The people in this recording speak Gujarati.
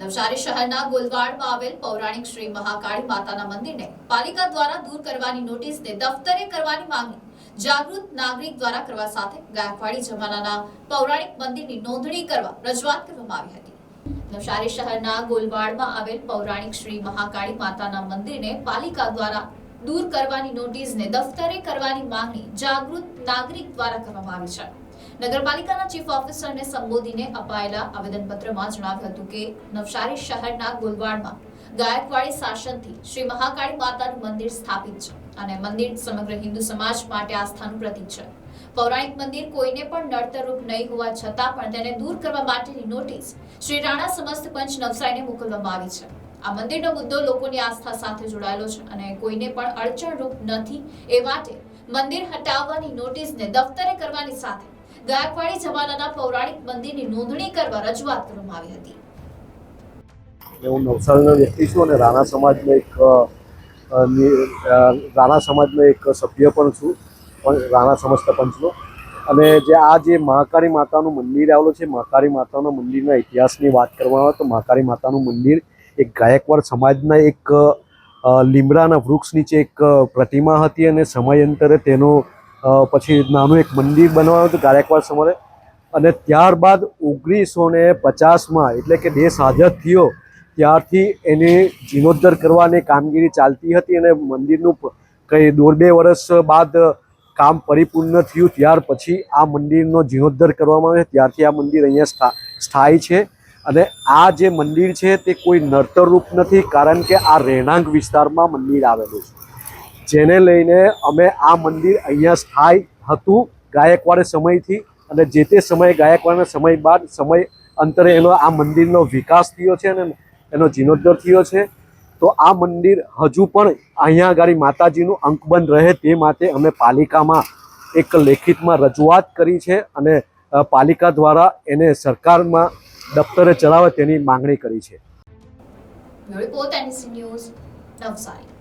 નવસારી શહેરના ગોલવાડમાં આવેલ પૌરાણિક શ્રી મહાકાળી માતાના મંદિરને પાલિકા દ્વારા દૂર કરવાની નોટિસને દફતરે કરવાની માંગણી જાગૃત નાગરિક દ્વારા કરવા સાથે ગાયકવાડી જમાનાના પૌરાણિક મંદિરની નોંધણી કરવા રજૂઆત કરવામાં આવી હતી। નવસારી શહેરના ગોલવાડમાં આવેલ પૌરાણિક શ્રી મહાકાળી માતાના મંદિરને પાલિકા દ્વારા દૂર કરવાની નોટિસને દફતરે કરવાની માંગણી જાગૃત નાગરિક દ્વારા કરવામાં આવી છે। નગરપાલિકાના ચીફ ઓફિસરને સંબોધીને અપાયેલા આવેદનપત્રમાં જણાવ્યું હતું કે નવસારી શહેરના ગોલવાડમાં ગાયકવાડી શાસનથી શ્રી મહાકાળી માતાનું મંદિર સ્થાપિત છે અને મંદિર સમગ્ર હિન્દુ સમાજ માટે આસ્થાનું પ્રતીક છે। પૌરાણિક મંદિર કોઈને પણ નડતરરૂપ નહીં હોવા છતાં પણ તેને દૂર કરવા માટેની નોટિસ શ્રી રાણા સમસ્ત પંચ નવસારીને મોકલવામાં આવી છે। આ મંદિરનો મુદ્દો લોકોની આસ્થા સાથે જોડાયેલો છે અને કોઈને પણ અડચણરૂપ નથી, એ માટે મંદિર હટાવવાની નોટિસને દફતરે કરવાની સાથે ગાયકવાડી જમાનાના પૌરાણિક મંદિરની નોંધણી કરવા રજૂઆત કરવામાં આવી હતી। હું નવસારીનો વ્યક્તિ છું અને રાણા સમાજનો એક સભ્ય પણ છું, પણ રાણા સમસ્ત પંચનો। અને જે મહાકાળી માતાનું મંદિર આવેલું છે, મહાકાળી માતાના મંદિરના ઇતિહાસની વાત કરવામાં આવે તો મહાકાળી માતાનું મંદિર એક ગાયકવાડ સમાજના એક લીમડાના વૃક્ષ નીચે એક પ્રતિમા હતી અને સમયાંતરે તેનો પછી નાનું એક મંદિર બનાવ્યું હતું ગાયકવાડ સમાજે। અને ત્યારબાદ 1950માં એટલે કે દેશ આઝાદ થયો ત્યારથી એની જીર્ણોદ્ધાર કરવાની કામગીરી ચાલતી હતી અને મંદિરનું કંઈ 1.5 વર્ષ બાદ કામ પરિપૂર્ણ થયું। ત્યાર પછી આ મંદિરનો જીર્ણોદ્ધાર કરવામાં આવ્યો, ત્યારથી આ મંદિર અહીંયા સ્થાયી છે। અને આ જે મંદિર છે તે કોઈ નડતરરૂપ નથી, કારણ કે આ રહેણાંક વિસ્તારમાં મંદિર આવેલું છે, જેને લઈને અમે આ મંદિર અહીંયા સ્થાયી હતું ગાયકવાડ સમયથી। અને જે તે સમયે ગાયકવાડના સમય બાદ સમય અંતરે એનો આ મંદિરનો વિકાસ થયો છે અને એનો જીર્ણોદ્ધાર થયો છે। તો આ મંદિર હજુ પણ અહીંયા આગળ માતાજીનું અંકબંધ રહે તે માટે અમે પાલિકામાં એક લેખિતમાં રજૂઆત કરી છે અને પાલિકા દ્વારા એને સરકારમાં દફતરે ચડાવે તેની માંગણી કરી છે। Report NC news Navsari.